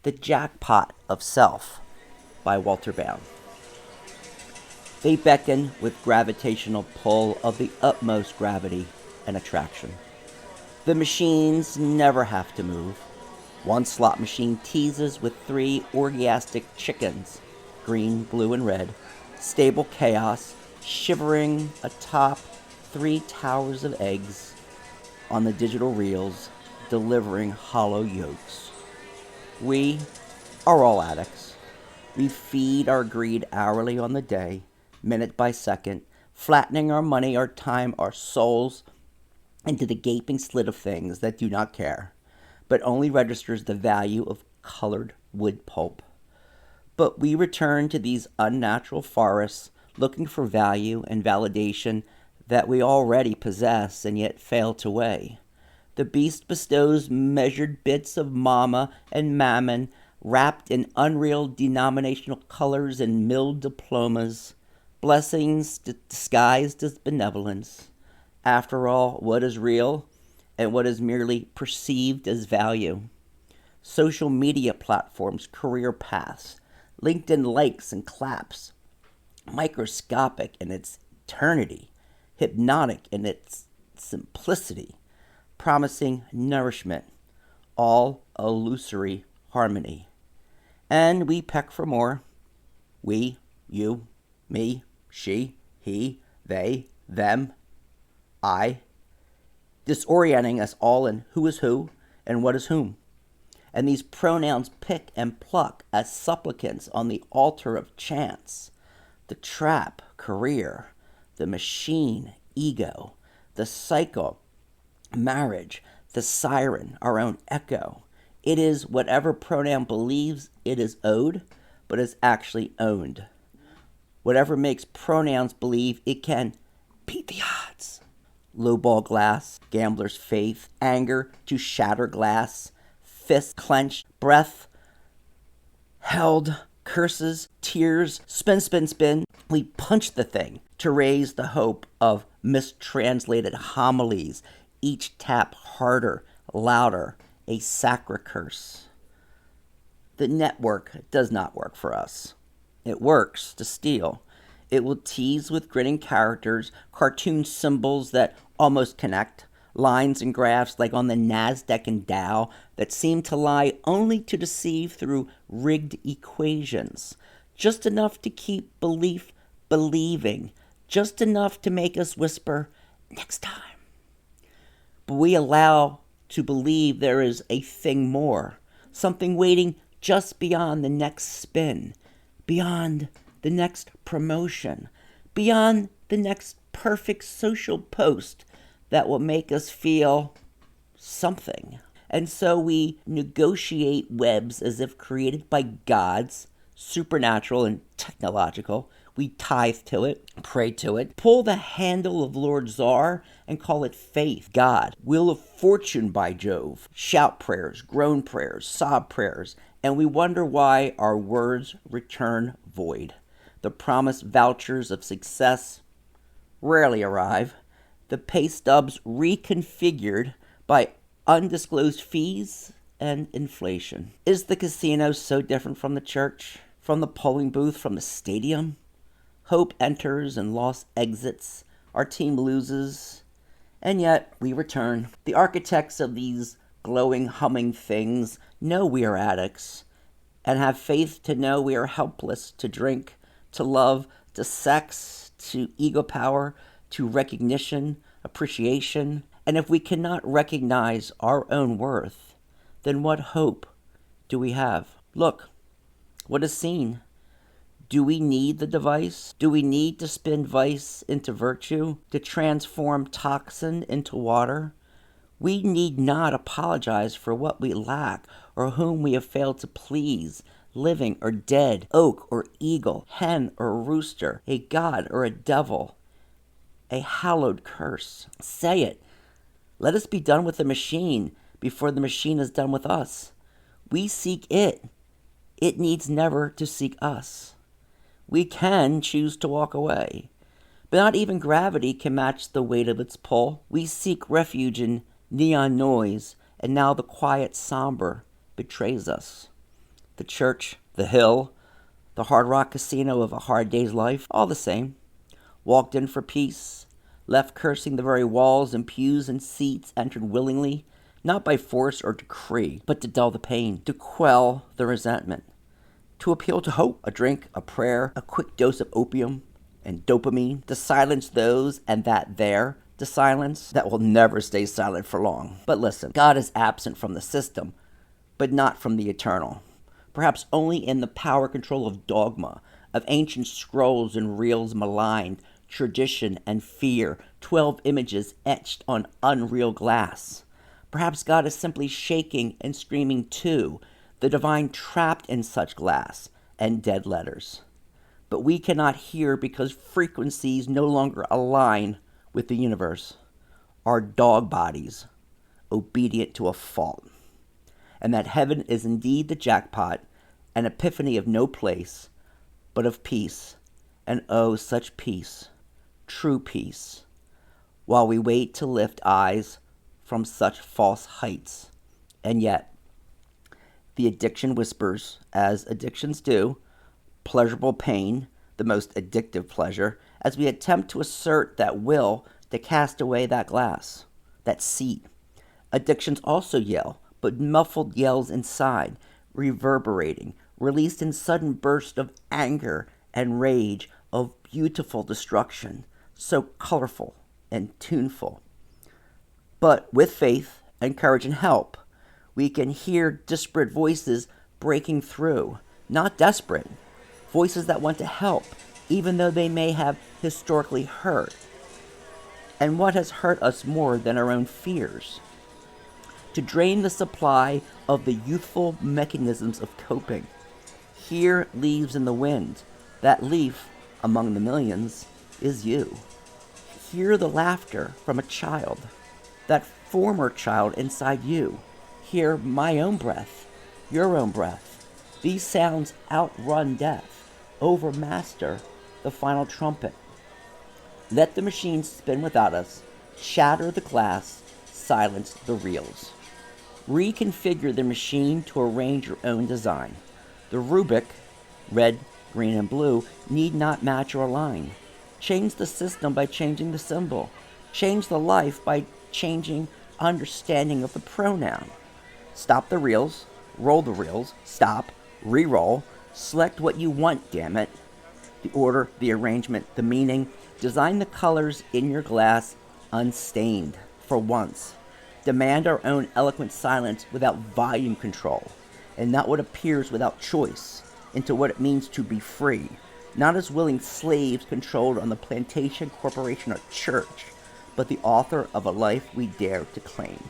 The Jackpot of Self by Walter Bowne. They beckon with gravitational pull of the utmost gravity and attraction. The machines never have to move. One slot machine teases with 3 orgiastic chickens, green, blue, and red, stable chaos, shivering atop 3 towers of eggs on the digital reels, delivering hollow yolks. We are all addicts. We feed our greed hourly on the day, minute by second, flattening our money, our time, our souls into the gaping slit of things that do not care, but only registers the value of colored wood pulp. But we return to these unnatural forests looking for value and validation that we already possess and yet fail to weigh. The beast bestows measured bits of mama and mammon wrapped in unreal denominational colors and milled diplomas, blessings disguised as benevolence. After all, what is real and what is merely perceived as value? Social media platforms, career paths, LinkedIn likes and claps, microscopic in its eternity, hypnotic in its simplicity, promising nourishment, all illusory harmony. And we peck for more. We, you, me, she, he, they, them, I, disorienting us all in who is who and what is whom. And these pronouns pick and pluck as supplicants on the altar of chance. The trap, career, the machine, ego, the cycle, marriage, the siren, our own echo. It is whatever pronoun believes it is owed, but is actually owned. Whatever makes pronouns believe it can beat the odds. Lowball glass, gambler's faith, anger to shatter glass, fist clenched, breath held, curses, tears, spin, spin, spin. We punch the thing to raise the hope of mistranslated homilies, each tap harder, louder, a sacred curse. The network does not work for us. It works to steal. It will tease with grinning characters, cartoon symbols that almost connect, lines and graphs like on the NASDAQ and Dow that seem to lie only to deceive through rigged equations, just enough to keep belief believing, just enough to make us whisper, next time. But we allow to believe there is a thing more, something waiting just beyond the next spin, beyond the next promotion, beyond the next perfect social post that will make us feel something. And so we negotiate webs as if created by gods, supernatural and technological. We tithe to it, pray to it, pull the handle of Lord Czar and call it faith, God, wheel of fortune by Jove, shout prayers, groan prayers, sob prayers, and we wonder why our words return void. The promised vouchers of success rarely arrive. The pay stubs reconfigured by undisclosed fees and inflation. Is the casino so different from the church, from the polling booth, from the stadium? Hope enters and loss exits. Our team loses, and yet we return. The architects of these glowing, humming things know we are addicts and have faith to know we are helpless to drink, to love, to sex, to ego power, to recognition, appreciation. And if we cannot recognize our own worth, then what hope do we have? Look, what is seen? Do we need the device? Do we need to spin vice into virtue, to transform toxin into water? We need not apologize for what we lack or whom we have failed to please, living or dead, oak or eagle, hen or rooster, a god or a devil, a hallowed curse. Say it. Let us be done with the machine before the machine is done with us. We seek it. It needs never to seek us. We can choose to walk away, but not even gravity can match the weight of its pull. We seek refuge in neon noise, and now the quiet somber betrays us. the church, the hill, the Hard Rock casino of a hard day's life, all the same. Walked in for peace, left cursing the very walls and pews and seats, entered willingly, not by force or decree, but to dull the pain, to quell the resentment, to appeal to hope, a drink, a prayer, a quick dose of opium and dopamine, to silence those and that there, to silence that will never stay silent for long. But listen, God is absent from the system, but not from the eternal. Perhaps only in the power control of dogma, of ancient scrolls and reels maligned, tradition and fear, 12 images etched on unreal glass. Perhaps God is simply shaking and screaming too, the divine trapped in such glass and dead letters. But we cannot hear because frequencies no longer align with the universe. Our dog bodies, obedient to a fault. And that heaven is indeed the jackpot, an epiphany of no place, but of peace. And oh, such peace, true peace, while we wait to lift eyes from such false heights. And yet, the addiction whispers, as addictions do, pleasurable pain, the most addictive pleasure, as we attempt to assert that will to cast away that glass, that seat. Addictions also yell, but muffled yells inside, reverberating, released in sudden bursts of anger and rage, of beautiful destruction, so colorful and tuneful. But with faith and courage and help, we can hear disparate voices breaking through, not desperate, voices that want to help, even though they may have historically hurt. And what has hurt us more than our own fears? To drain the supply of the youthful mechanisms of coping. Here, leaves in the wind. That leaf, among the millions, is you. Hear the laughter from a child, that former child inside you. Hear my own breath, your own breath. These sounds outrun death, overmaster the final trumpet. Let the machine spin without us, shatter the glass, silence the reels. Reconfigure the machine to arrange your own design. The rubric, red, green, and blue, need not match or align. Change the system by changing the symbol. Change the life by changing understanding of the pronoun. Stop the reels, roll the reels, stop, re-roll, select what you want, damn it. The order, the arrangement, the meaning. Design the colors in your glass unstained, for once. Demand our own eloquent silence without volume control, and not what appears without choice, into what it means to be free, not as willing slaves controlled on the plantation, corporation, or church, but the author of a life we dare to claim.